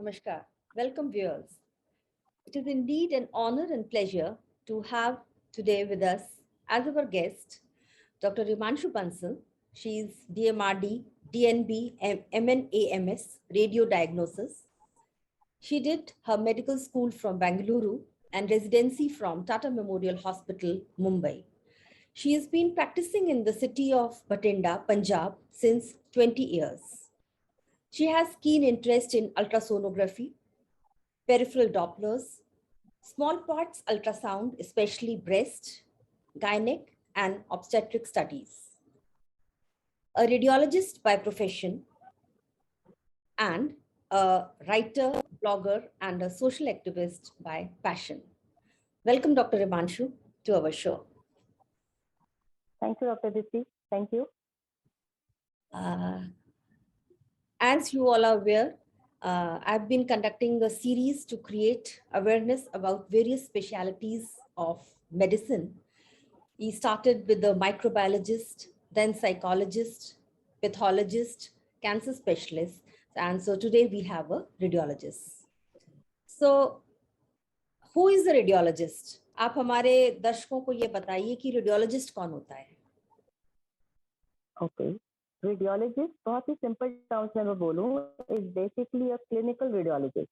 Namaskar. Welcome, viewers. It is indeed an honor and pleasure to have today with us as our guest Dr. Himanshu Bansal. She is DMRD, DNB, MNAMS, radio diagnosis. She did her medical school from Bangalore and residency from Tata Memorial Hospital, Mumbai. She has been practicing in the city of Bathinda, Punjab, since 20 years. She has keen interest in ultrasonography, peripheral Dopplers, small parts ultrasound, especially breast, gynec, and obstetric studies. A radiologist by profession and a writer, blogger, and a social activist by passion. Welcome, Dr. Himanshu, to our show. Thank you, Dr. Dipti. Thank you. As you all are aware, I've been conducting a series to create awareness about various specialties of medicine. We started with the microbiologist, then psychologist, pathologist, cancer specialist, and so today we have a radiologist. So, who is a radiologist? आप हमारे दर्शकों को ये बताइए कि radiologist कौन होता है? Okay. रेडियोलॉजिस्ट बहुत ही सिंपल टर्म्स में मैं बोलूँ is basically a clinical radiologist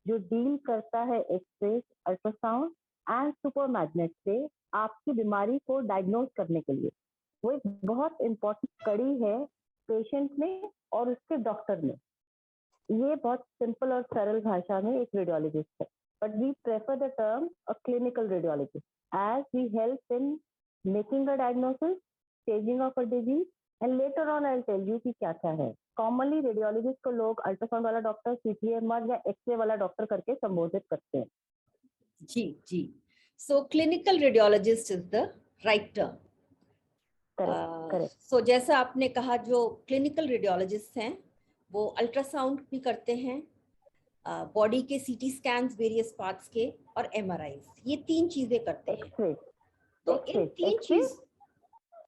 जो डील करता है x ray, ultrasound and super magnet से आपकी बीमारी को डायग्नोज करने के लिए। वो एक बहुत इंपॉर्टेंट कड़ी है पेशेंट में और उसके डॉक्टर में। ये बहुत सिंपल और सरल भाषा में एक रेडियोलॉजिस्ट है, but we prefer the term a clinical radiologist as we help in making a diagnosis, staging of a disease and later on I tell you कि क्या क्या है। कॉमनली रेडियोलॉजिस्ट को लोग अल्ट्रासाउंड वाला डॉक्टर, सीटीएमआर या एक्सरे वाला डॉक्टर करके संबोधित करते हैं। जी जी। So clinical radiologist is the right term. Correct. So जैसा आपने कहा, जो क्लिनिकल रेडियोलॉजिस्ट हैं वो अल्ट्रासाउंड भी करते हैं, बॉडी के सीटी स्कैन्स वेरियस पार्ट्स के, और एमआरआईज, ये तीन चीजें करते हैं। एक्सरे तो इन तीन चीज,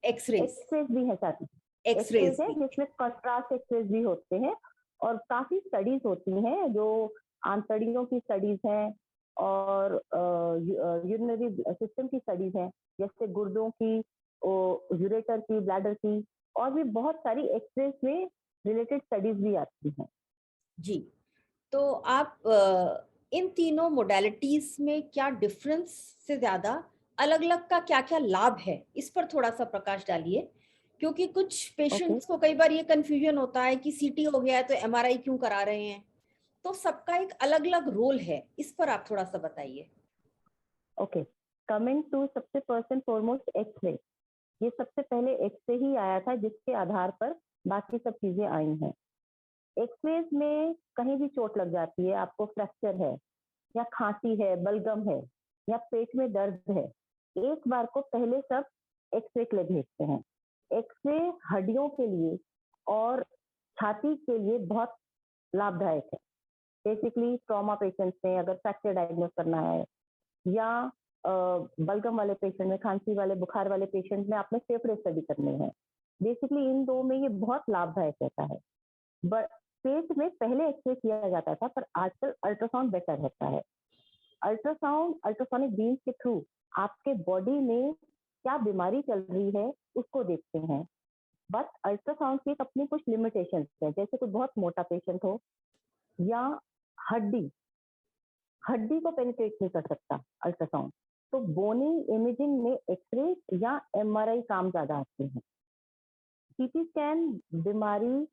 एक्सरेज भी है साथ में। एक्सरेज है जिसमें कंट्रास्ट एक्सरेज भी होते हैं और काफी स्टडीज होती हैं जो आंतड़ियों की स्टडीज हैं और यूरिनरी सिस्टम की स्टडीज हैं, जैसे गुर्दों की, यूरेटर की, ब्लैडर की, और भी बहुत सारी एक्सरेज में रिलेटेड स्टडीज भी आती हैं। जी, तो आप इन तीनों मोडालिटीज में क्या डिफरेंस से ज्यादा अलग अलग का क्या क्या लाभ है, इस पर थोड़ा सा प्रकाश डालिए, क्योंकि कुछ पेशेंट्स को कई बार ये कंफ्यूजन होता है कि सीटी हो गया है तो एमआरआई क्यों करा रहे हैं। तो सबका एक अलग अलग रोल है, इस पर आप थोड़ा सा बताइए। ओके, कमिंग टू सबसे फर्स्ट एंड फॉरमोस्ट एक्सरे। ये सबसे पहले एक्सरे ही आया था जिसके आधार पर बाकी सब चीजें आई हैं। एक्सरेज में कहीं भी चोट लग जाती है, आपको फ्रैक्चर है या खांसी है, बलगम है या पेट में दर्द है, एक बार को पहले सब एक्सरे के लिए भेजते हैं। एक्सरे हड्डियों के लिए और छाती के लिए बहुत लाभदायक है। बेसिकली ट्रॉमा पेशेंट्स में अगर फ्रैक्चर डायग्नोस करना है या बलगम वाले पेशेंट में, खांसी वाले, बुखार वाले पेशेंट में आपने फेफड़े स्टडी करने हैं, बेसिकली इन दो में ये बहुत लाभदायक रहता है। बट पेट में पहले एक्सरे किया जाता था, पर आजकल अल्ट्रासाउंड बेटर रहता है। अल्ट्रासाउंड अल्ट्रासोनिक बीम्स के थ्रू आपके बॉडी में क्या बीमारी चल रही है उसको देखते हैं। बट अल्ट्रासाउंड की अपनी कुछ लिमिटेशंस है, जैसे कोई बहुत मोटा पेशेंट हो या हड्डी को पेनिट्रेट नहीं कर सकता अल्ट्रासाउंड, तो बोनी इमेजिंग में एक्सरे या एमआरआई काम ज्यादा आते हैं। सीटी स्कैन बीमारी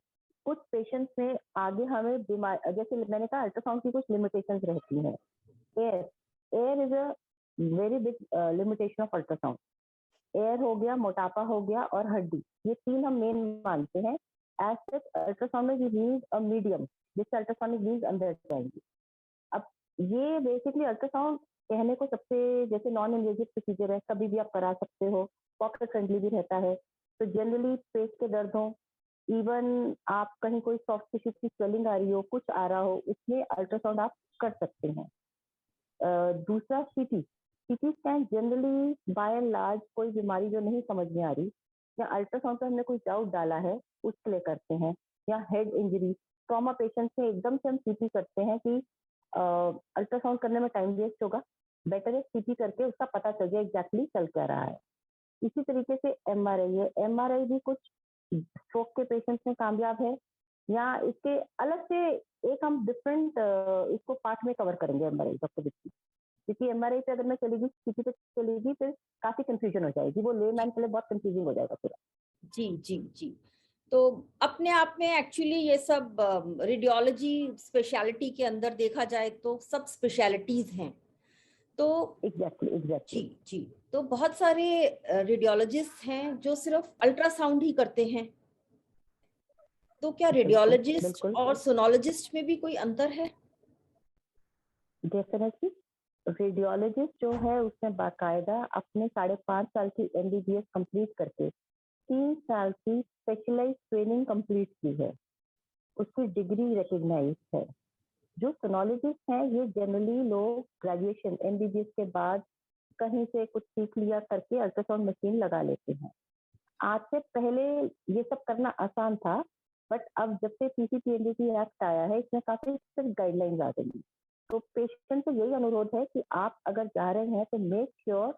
कुछ पेशेंट्स में आगे हमें बीमारी, जैसे मैंने कहा अल्ट्रासाउंड की कुछ लिमिटेशंस रहती हैं। Air is a very big limitation of ultrasound. Air हो गया, मोटापा हो गया और हड्डी, ये तीन हम मेन मानते हैं। एज सच अल्ट्रासाउंड में वी नीड अ मीडियम जिससे अल्ट्रासोनिक बीम्स अंदर जाएंगी। अब ये बेसिकली अल्ट्रासाउंड कहने को सबसे, जैसे नॉन इन्वेजिव प्रोसीजर है, कभी भी आप करा सकते हो, पॉकेट फ्रेंडली भी रहता है। तो जनरली पेट के दर्द हो, इवन आप कहीं कोई सॉफ्ट टिश्यू की स्वेलिंग आ रही हो, कुछ आ रहा हो, उसमें अल्ट्रासाउंड आप कर सकते हैं। दूसरा CT scan generally by and large कोई बीमारी जो नहीं समझ में आ रही या अल्ट्रासाउंड पर हमने कोई डाउट डाला है उसके लिए करते हैं, या हेड इंजरी, ट्रॉमा पेशेंट्स में एकदम से हम सीटी करते हैं कि अल्ट्रासाउंड करने में टाइम वेस्ट होगा, बेटर है सीटी करके उसका पता चल जाए एग्जैक्टली चल क्या रहा है। इसी तरीके से एमआरआई है, एमआरआई भी कुछ स्ट्रोक के पेशेंट्स में कामयाब है, या इसके अलग से एक हम डिफरेंट इसको पार्ट में कवर करेंगे एमआरआई डॉक्टर दीप्ति, क्योंकि एमआरआई पे अगर मैं चलेगी सीटी पे चलेगी फिर काफी कंफ्यूजन हो जाएगी, वो लेमैन के लिए बहुत कंफ्यूजिंग हो जाएगा पूरा। जी जी जी। तो अपने आप में एक्चुअली ये सब रेडियोलॉजी स्पेशलिटी के अंदर देखा जाए तो सब स्पेशलिटीज हैं। तो एग्जैक्टली जी एग्जैक्टली जी। तो बहुत सारे रेडियोलॉजिस्ट हैं जो सिर्फ अल्ट्रासाउंड ही करते हैं। तो क्या बिल्कुल रेडियोलॉजिस्ट बिल्कुल और सोनोलॉजिस्ट में भी कोई अंतर है? डेफिनेटली रेडियोलॉजिस्ट जो है उसने बाकायदा अपने 5.5 साल की एमबीबीएस कंप्लीट करके 3 साल की स्पेशलाइज ट्रेनिंग कंप्लीट की है, उसकी डिग्री रिकग्नाइज है। जो सोनोलॉजिस्ट हैं ये जनरली लोग ग्रेजुएशन एमबीबीएस के बाद कहीं से कुछ सीख लिया करके अल्ट्रासाउंड मशीन लगा लेते हैं। आज से पहले ये सब करना आसान था, बट अब जब से पीसीपीएनडीटी एक्ट आया है इसमें काफी स्ट्रिक्ट गाइडलाइंस आ गई। तो पेशेंट से यही अनुरोध है कि आप अगर जा रहे हैं तो मेक श्योर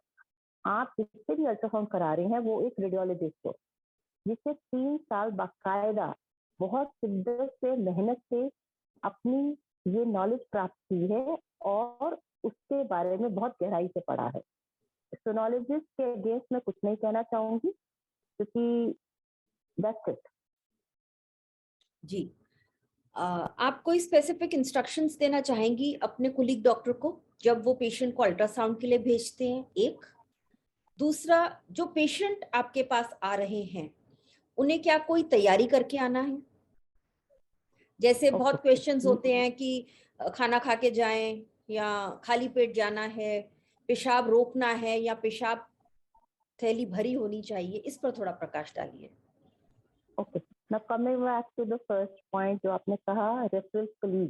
आप जिससे भी अल्ट्रासाउंड करा रहे हैं वो एक रेडियोलॉजिस्ट हो, जिससे 3 साल बाकायदा बहुत शिद्दत से मेहनत से अपनी ये नॉलेज प्राप्त की है और उसके बारे में बहुत गहराई से पढ़ा है। सोनोलॉजिस्ट के अगेंस्ट मैं कुछ नहीं कहना चाहूंगी क्योंकि दैट्स इट। जी। आप कोई स्पेसिफिक इंस्ट्रक्शंस देना चाहेंगी अपने कुलीग डॉक्टर को जब वो पेशेंट को अल्ट्रासाउंड के लिए भेजते हैं? एक दूसरा, जो पेशेंट आपके पास आ रहे हैं उन्हें क्या कोई तैयारी करके आना है? जैसे ओके बहुत क्वेश्चंस होते हैं कि खाना खा के जाएं या खाली पेट जाना है, पेशाब रोकना है या पेशाब थैली भरी होनी चाहिए, इस पर थोड़ा प्रकाश डालिए। Okay now coming back to the first point जो आपने कहा, रेफरल कलीग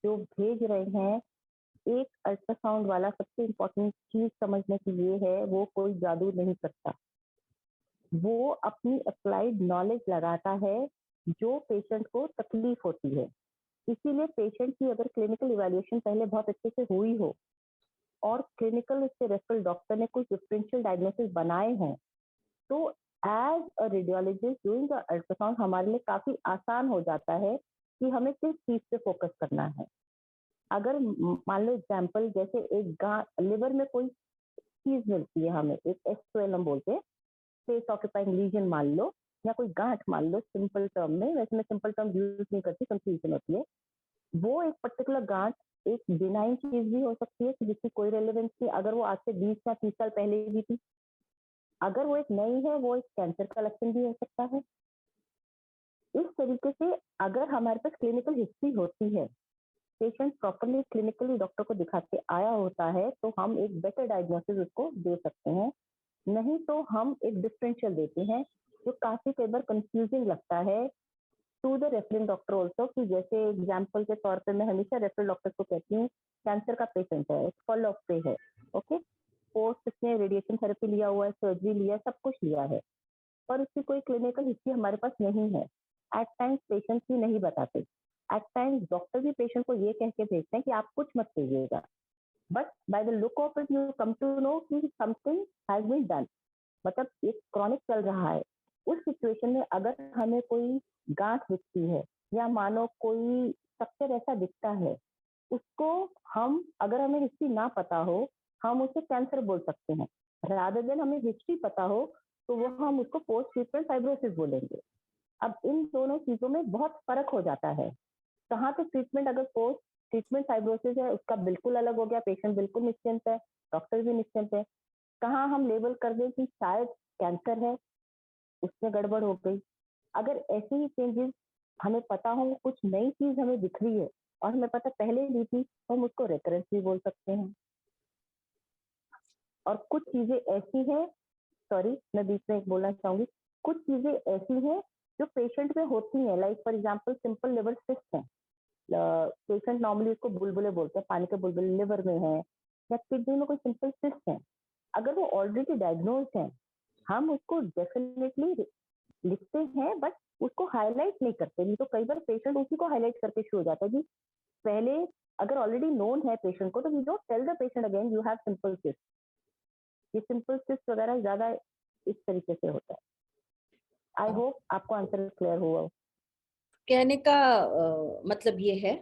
जो भेज रहे हैं, एक अल्ट्रासाउंड वाला सबसे इम्पोर्टेंट चीज समझने की ये है वो कोई जादू नहीं करता, वो अपनी अप्लाइड नॉलेज लगाता है जो पेशेंट को तकलीफ होती है। इसीलिए पेशेंट की अगर क्लिनिकल इवैल्यूएशन पहले बहुत अच्छे से हुई हो और क्लिनिकल उसके रेफरल डॉक्टर ने कुछ डिफरेंशियल डायग्नोसिस बनाए हैं, तो as a radiologist doing the ultrasound हमारे लिए काफी आसान हो जाता है कि हमें किस चीज पे फोकस करना है। अगर मान लो एग्जाम्पल जैसे एक लिवर में कोई चीज मिलती है, हमें एक एस्ट्रोएल हम बोलते हैं, स्पेस ऑक्यूपाइंग लीजन मान लो, या कोई गांठ मान लो, सिंपल टर्म में, वैसे मैं सिंपल टर्म यूज नहीं करती, कंफ्यूजन होती है। वो एक पर्टिकुलर गांठ एक बिनाइन चीज भी हो सकती है कि जिसकी कोई रेलेवेंस नहीं, अगर वो आज से 20 या 30 साल पहले भी थी। अगर वो एक नई है वो एक कैंसर का लक्षण भी हो सकता है। इस तरीके से अगर हमारे पास क्लिनिकल हिस्ट्री होती है, पेशेंट प्रॉपरली क्लिनिकली डॉक्टर को दिखा के आया होता है, तो हम एक बेटर डायग्नोसिस उसको दे सकते हैं। नहीं तो हम एक डिफरेंशियल देते हैं जो काफी कई बार कंफ्यूजिंग लगता है to the reference doctor also. कि जैसे एग्जाम्पल के तौर पे मैं हमेशा रेफरल डॉक्टर को कहती हूँ, कैंसर का पेशेंट है, फॉल ऑफ पे है, ओके, पोस्ट इसने रेडिएशन थेरेपी लिया हुआ है, सर्जरी लिया है, सब कुछ लिया है, पर उसकी कोई क्लिनिकल हिस्ट्री हमारे पास नहीं है। एट टाइम्स पेशेंट्स भी नहीं बताते, एट टाइम्स डॉक्टर भी पेशेंट को ये कह के भेजते हैं कि आप कुछ मत कहिएगा, but by the look of it you come to know कि समथिंग हैज बीन डन, मतलब एक क्रॉनिक चल रहा है। उस सिचुएशन में अगर हमें कोई गांठ दिखती है या मानो कोई स्ट्रक्चर ऐसा दिखता है, उसको हम, अगर हमें हिस्ट्री ना पता हो, हम उसे कैंसर बोल सकते हैं। रादर देन हमें हिस्ट्री पता हो तो वो हम उसको पोस्ट ट्रीटमेंट फाइब्रोसिस बोलेंगे। अब इन दोनों चीजों में बहुत फर्क हो जाता है। कहाँ पे ट्रीटमेंट, अगर पोस्ट ट्रीटमेंट फाइब्रोसिस है उसका बिल्कुल अलग हो गया, पेशेंट बिल्कुल निश्चिंत है, डॉक्टर भी निश्चिंत है। कहाँ हम लेबल कर दें कि शायद कैंसर है, उसमें गड़बड़ हो गई। अगर ऐसे ही चेंजेस हमें पता हो, कुछ नई चीज हमें दिख रही है और हमें पता पहले ली थी, तो हम उसको रेकरेंस भी बोल सकते हैं। और कुछ चीजें ऐसी हैं, सॉरी मैं बीच में एक बोलना चाहूंगी, कुछ चीजें ऐसी हैं जो पेशेंट में होती हैं, like for example simple liver cyst है, पेशेंट नॉर्मली उसको बुलबुले बोलते हैं, पानी के बुलबुले लिवर में है, या किडनी में कोई सिंपल सिस्ट है, अगर वो ऑलरेडी डायग्नोज है, हम उसको डेफिनेटली लिखते हैं बट उसको हाईलाइट नहीं करते, नहीं तो कई बार पेशेंट उसी को हाईलाइट करके शुरू हो जाता है जी। पहले अगर ऑलरेडी नोन है पेशेंट को तो we don't tell the patient again you have simple cyst. ये सिंपल सिस्ट वगैरह ज्यादा इस तरीके से होता है। आई होप आपको आंसर क्लियर हुआ। कहने का मतलब ये है,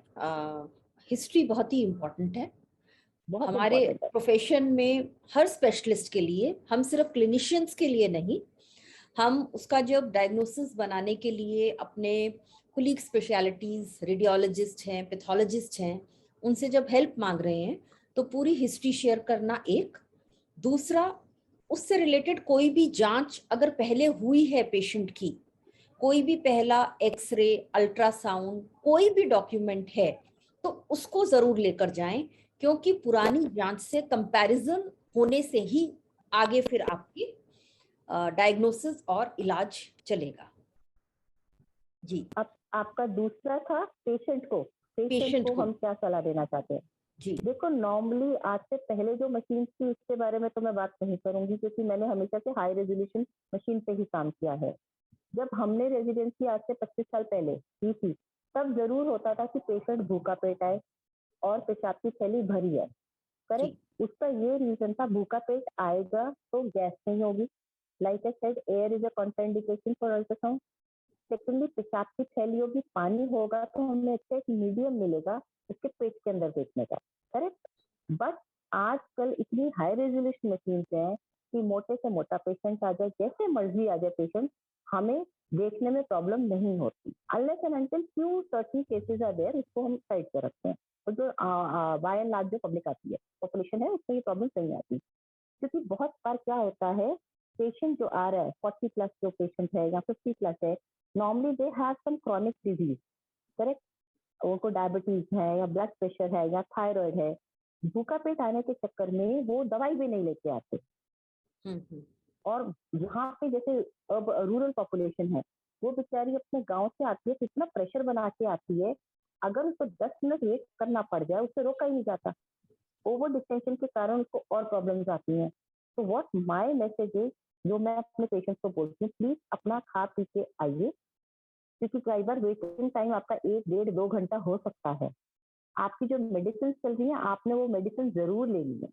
हिस्ट्री बहुत ही इम्पोर्टेंट है बहुत हमारे इंपॉर्टेंट है। प्रोफेशन में, हर स्पेशलिस्ट के लिए, हम सिर्फ क्लिनिशियंस के लिए नहीं, हम उसका जब डायग्नोसिस बनाने के लिए अपने कुलीग स्पेशलिटीज, रेडियोलॉजिस्ट हैं, पैथोलॉजिस्ट हैं, उनसे जब हेल्प मांग रहे हैं तो पूरी हिस्ट्री शेयर करना एक। दूसरा, उससे रिलेटेड कोई भी जांच अगर पहले हुई है पेशेंट की, कोई भी पहला एक्सरे, अल्ट्रासाउंड, कोई भी डॉक्यूमेंट है तो उसको जरूर लेकर जाएं, क्योंकि पुरानी जांच से कंपैरिजन होने से ही आगे फिर आपकी डायग्नोसिस और इलाज चलेगा। जी। अब आपका दूसरा था पेशेंट को, पेशेंट पेशेंट को को। हम क्या सलाह देना चाहते हैं। जी। देखो नॉर्मली आज से पहले जो मशीन थी उसके बारे में तो मैं बात नहीं करूंगी, क्योंकि मैंने हमेशा से हाई रेजोल्यूशन मशीन पे ही काम किया है। जब हमने रेजिडेंसी आज से 25 साल पहले की थी तब जरूर होता था कि पेशेंट भूखा पेट आए और पेशाब की थैली भरी है, जी। करेक्ट। उसका ये रीजन था, भूखा पेट आएगा तो गैस नहीं होगी, like I said air is a contraindication for ultrasound. Secondly पेशाब की थैली होगी, पानी होगा तो हमें अच्छा एक मीडियम मिलेगा उसके पेट के अंदर देखने का, करेक्ट। बट आजकल इतनी हाई रेजोल्यूशन मशीन है कि मोटे से मोटा पेशेंट आ जाए, जैसे मर्जी आ जाए पेशेंट, हमें देखने में प्रॉब्लम नहीं होती unless and until few certain cases are there, उसको हम साइड पर रखते हैं। और जो बाय एंड लार्ज जो पब्लिक आती है, पॉपुलेशन है, उसमें ये प्रॉब्लम नहीं आती। क्योंकि बहुत बार क्या होता है, पेशेंट जो आ रहा है 40 प्लस जो पेशेंट है या 50 प्लस है, normally they have some chronic disease, correct. उनको डायबिटीज है या ब्लड प्रेशर है या थायराइड है। भूखा पेट आने के चक्कर में वो दवाई भी नहीं लेके आते। और यहाँ पे जैसे अब रूरल पॉपुलेशन है, वो बेचारी अपने गांव से आती है तो इतना प्रेशर बना के आती है, अगर उसको 10 मिनट वेट करना पड़ जाए उससे रोका ही नहीं जाता। ओवर डिस्टेंशन के कारण उसको और प्रॉब्लम्स आती हैं। तो व्हाट माय मैसेज इज, जो मैं अपने पेशेंट्स को बोलती हूँ, प्लीज अपना खा पी के आइए, क्योंकि कई बार वेटिंग टाइम आपका 1 डेढ़ 2 घंटा हो सकता है। आपकी जो मेडिसिन चल रही है आपने वो मेडिसिन जरूर लेनी है,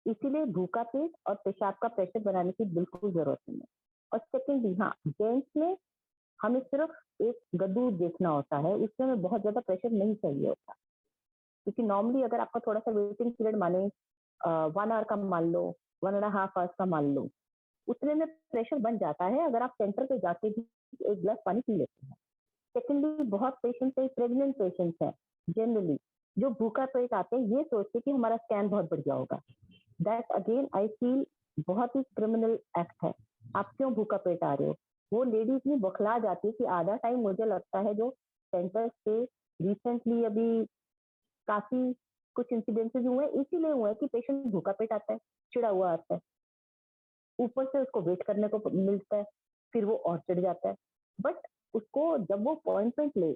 इसीलिए भूखा पेट और पेशाब का प्रेशर बनाने की बिल्कुल जरूरत नहीं है। और सेकेंडली, हाँ, जेंट्स में हमें सिर्फ एक गद्दू देखना होता है, उसमें हमें बहुत ज्यादा प्रेशर नहीं चाहिए होता, क्योंकि नॉर्मली अगर आपका थोड़ा सा वेटिंग पीरियड माने 1 आवर का मान लो, 1.5 आवर्स का मान लो, उतने में प्रेशर बन जाता है अगर आप सेंटर पे जाके भी एक गिलास पानी पी लेते हैं। सेकेंडली, बहुत पेशेंट है, प्रेग्नेंट पेशेंट्स हैं जनरली, जो भूखा पेट आते हैं ये सोचते कि हमारा स्कैन बहुत बढ़िया होगा। दैट अगेन आई फील बहुत ही क्रिमिनल एक्ट है। आप क्यों भूखा पेट आ रहे हो? वो लेडी इतनी बौखला जाती है कि आधा टाइम मुझे लगता है जो सेंटर पे रिसेंटली अभी काफी कुछ इंसिडेंसेस हुए हैं, इसीलिए हुए कि पेशेंट भूखा पेट आता है, चिड़ा हुआ आता है, ऊपर से उसको वेट करने को मिलता है, फिर वो और चिढ़ जाता है। बट उसको जब वो अपॉइंटमेंट ले,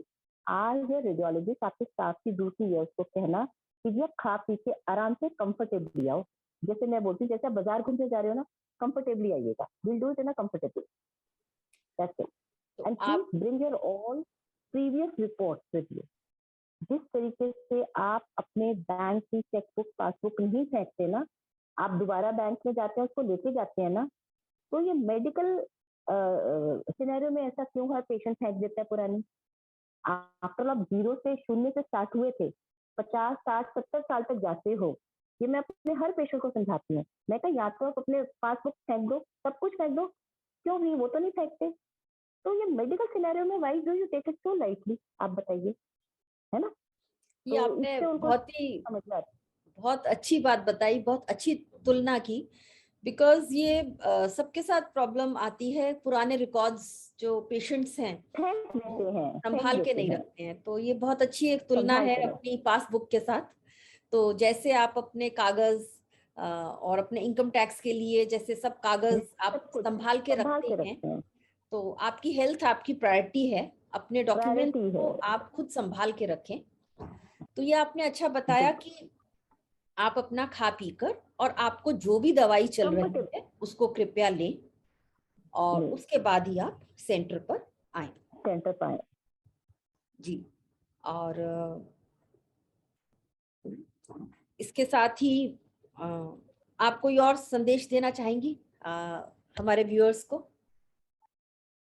आज रेडियोलॉजिस्ट आपके स्टाफ की ड्यूटी है उसको कहना कि जी आप खा पी के आराम से कंफर्टेबली आओ। जैसे मैं बोलती हूँ, जैसे आप बाजार घूमने जा रहे हो ना, कंफर्टेबली आइएगा, will do it in a comfortable, that's it. तो एंड आप please bring your all previous reports with you. जिस तरीके से आप अपने बैंक की चेकबुक पासबुक नहीं फेंकते ना, आप दोबारा बैंक में जाते हैं उसको लेके जाते हैं ना, तो ये मेडिकल सिनेरियो में ऐसा क्यों है, पेशेंट फेंक देता है पुरानी। आफ्टर आप जीरो से, शून्य से स्टार्ट हुए थे, 50 60 70 साल तक जाते हो। ये मैं अपने हर पेशेंट को समझाती हूँ, मैं कहा या तो आप अपने पासबुक फेंक दो, सब कुछ फेंक दो, क्यों नहीं, वो तो नहीं फेंकते। तो ये मेडिकल सिनेरियो में why do you take it so lightly, आप बताइए, है ना। ये तो आपने इससे उनको बहुत ही समझ में आता बहुत अच्छी बात बताई, बहुत अच्छी तुलना की। बिकॉज ये सबके साथ प्रॉब्लम आती है, पुराने रिकॉर्ड्स जो पेशेंट्स हैं है, फेंक वो देते हैं, फेंक संभाल के देते नहीं हैं, रखते हैं। तो ये बहुत अच्छी एक तुलना संभाल है के रख। अपनी पासबुक के साथ। तो जैसे आप अपने कागज और अपने इनकम टैक्स के लिए जैसे सब कागज आप सब कुछ संभाल के संभाल रखते के हैं, रखते हैं, तो आपकी हेल्थ आपकी प्रायोरिटी है, अपने डॉक्यूमेंट प्रायोरिटी को है। आप खुद संभाल के रखें। तो ये आपने अच्छा बताया कि आप अपना खा पी कर और आपको जो भी दवाई चल रही कंफर्टेबल, है उसको कृपया लें। और ले। उसके बाद ही आप सेंटर पर आए। सेंटर पर आए। जी। और इसके साथ ही आप कोई और संदेश देना चाहेंगी हमारे व्यूअर्स को?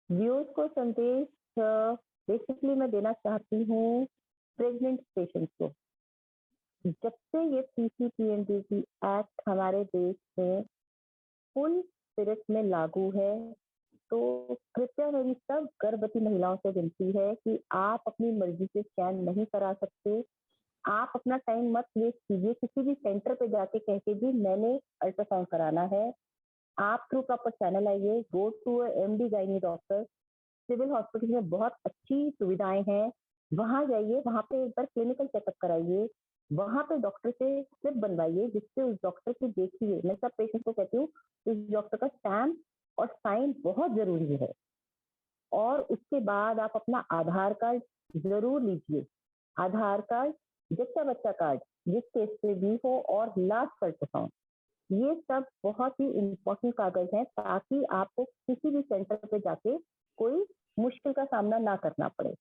व्यूअर्स को संदेश बेसिकली मैं देना चाहती हूँ प्रेग्नेंट पेशेंट्स को। जब से ये पीसीपीएनडीटी एक्ट हमारे देश में फुल स्पिरिट में लागू है, तो कृपया मेरी सब गर्भवती महिलाओं से विनती है कि आप अपनी मर्जी से स्कैन नहीं करा सकते। आप अपना टाइम मत वेस्ट कीजिए किसी भी सेंटर पे जाके कह के जी मैंने अल्ट्रासाउंड कराना है। आप थ्रू प्रॉपर चैनल आइए, go to MD gynae doctor. Civil hospital में बहुत अच्छी सुविधाएं हैं, वहां जाइए, वहां पे एक बार क्लिनिकल चेकअप कराइए, वहां पे डॉक्टर से स्लिप बनवाइए, जिससे उस डॉक्टर की देखिए, मैं सब पेशेंट को कहती हूँ उस डॉक्टर का स्टैम्प और साइन बहुत जरूरी है। और उसके बाद आप अपना आधार कार्ड जरूर लीजिए। आधार कार्ड, जच्चा बच्चा कार्ड जिस केस से भी हो, और लास्ट अल्ट्रासाउंड, ये सब बहुत ही इम्पोर्टेंट कागज हैं ताकि आपको किसी भी सेंटर पे जाके कोई मुश्किल का सामना ना करना पड़े।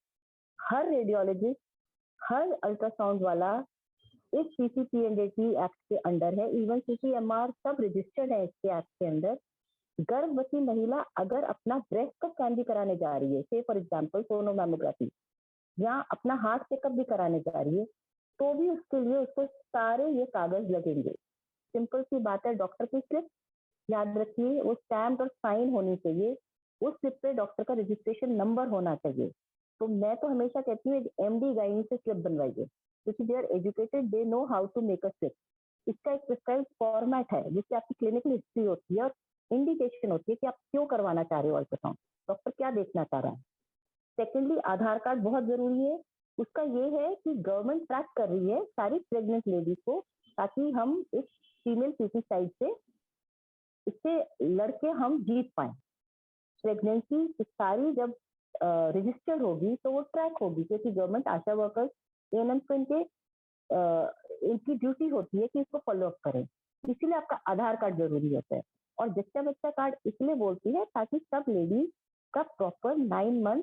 हर रेडियोलॉजिस्ट, हर अल्ट्रासाउंड वाला इस पीसीपीएनडीटी एक्ट के अंडर है। इवन सीसीएमआर सब रजिस्टर्ड है इसके एक्ट के अंदर। गर्भवती महिला अगर अपना ब्रेस्ट का स्कैन भी कराने जा रही है, से फॉर एग्जाम्पल सोनोमैमोग्राफी, या अपना हार्ट चेकअप भी कराने जा रही है, तो भी उसके लिए उसको सारे ये कागज लगेंगे। सिंपल सी बात है, डॉक्टर की स्लिप याद रखिए, वो स्टैम्प और साइन होनी चाहिए, उस स्लिप पे डॉक्टर का रजिस्ट्रेशन नंबर होना चाहिए। तो मैं तो हमेशा कहती हूँ एमडी गाइनी से स्लिप बनवाइए, क्योंकि they are educated, they know how to make a slip. इसका एक प्रिस्क्राइब फॉर्मेट है जिससे आपकी क्लिनिकल हिस्ट्री होती है और इंडिकेशन होती है कि आप क्यों करवाना चाह रहे हो अल्ट्रासाउंड, डॉक्टर क्या देखना चाह रहा है। सेकेंडली, आधार कार्ड बहुत जरूरी है। उसका ये है कि गवर्नमेंट ट्रैक कर रही है सारी प्रेग्नेंट लेडीज को, ताकि हम इस फीमेल सुसाइड से इससे लड़के हम जीत पाए। प्रेगनेंसी सारी जब रजिस्टर्ड होगी तो वो ट्रैक होगी, क्योंकि गवर्नमेंट आशा वर्कर्स एएनएम को इनकी ड्यूटी होती है कि इसको फॉलो अप करें। इसीलिए आपका आधार कार्ड जरूरी होता है। और जच्चा बच्चा कार्ड इसलिए बोलती है ताकि सब लेडीज का proper 9 month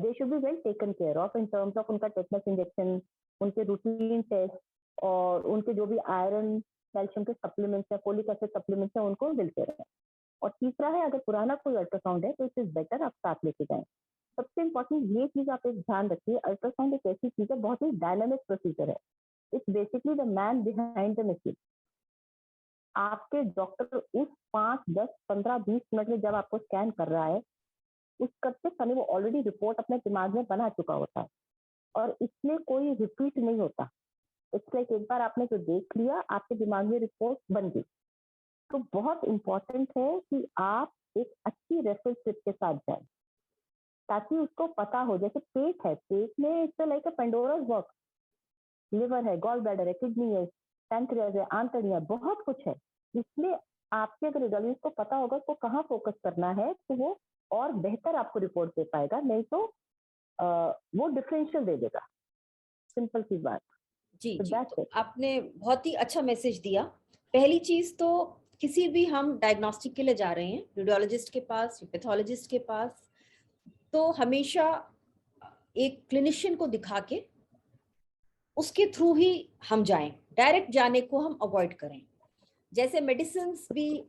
they should be well taken care of in terms of उनका टेटनस इंजेक्शन, उनके रूटीन टेस्ट, और उनके जो भी आयरन कैल्शियम के सप्लीमेंट्स या फोलिक एसिड सप्लीमेंट्स हैं उनको मिलते रहे। और तीसरा है, अगर पुराना कोई अल्ट्रासाउंड है तो इट इज बेटर आप साथ लेके जाएं। सबसे इम्पोर्टेंट ये चीज आप एक ध्यान रखिए, अल्ट्रासाउंड एक ऐसी चीज है, बहुत ही डायनामिक प्रोसीजर है। It's basically the man behind the machine. आपके डॉक्टर उस 5, 10, 15, 20 मिनट में जब आपको स्कैन कर रहा है, उस करते समय वो ऑलरेडी रिपोर्ट अपने दिमाग में बना चुका होता है, और इसमें कोई रिपीट नहीं होता। इट्स लाइक एक बार आपने जो देख लिया, आपके दिमाग में रिपोर्ट बन गई। तो बहुत इंपॉर्टेंट है कि आप एक अच्छी रेफरेंस स्लिप के साथ जाएं, ताकि उसको पता हो, जैसे पेट है, पेट में it's like a Pandora's box, liver है, गॉल ब्लैडर है, किडनी है, पैंक्रियाज है, आंतड़ियां, बहुत कुछ है। इसमें आपके अगर रेडियोलॉजिस्ट को पता होगा उसको कहाँ फोकस करना है, तो वो और बेहतर आपको रिपोर्ट दे पाएगा, नहीं तो वो डिफरेंशियल दे देगा। सिंपल सी बात। जी तो जी, दैट्स तो इट। आपने बहुत ही अच्छा मैसेज दिया। पहली चीज तो, किसी भी हम डायग्नोस्टिक के लिए जा रहे हैं रेडियोलॉजिस्ट के पास, पैथोलॉजिस्ट के पास, तो हमेशा एक क्लिनिशियन को दिखा के उसके थ्रू ही हम जाएं, डायरेक्ट जाने को हम अवॉइड करें। जैसे मेडिसिन भी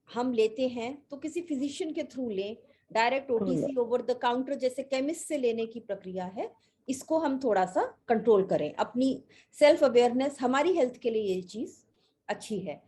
हम लेते हैं तो किसी फिजिशियन के थ्रू लें, direct OTC over the counter जैसे केमिस्ट से लेने की प्रक्रिया है, इसको हम थोड़ा सा कंट्रोल करें। अपनी सेल्फ अवेयरनेस हमारी हेल्थ के लिए ये चीज अच्छी है।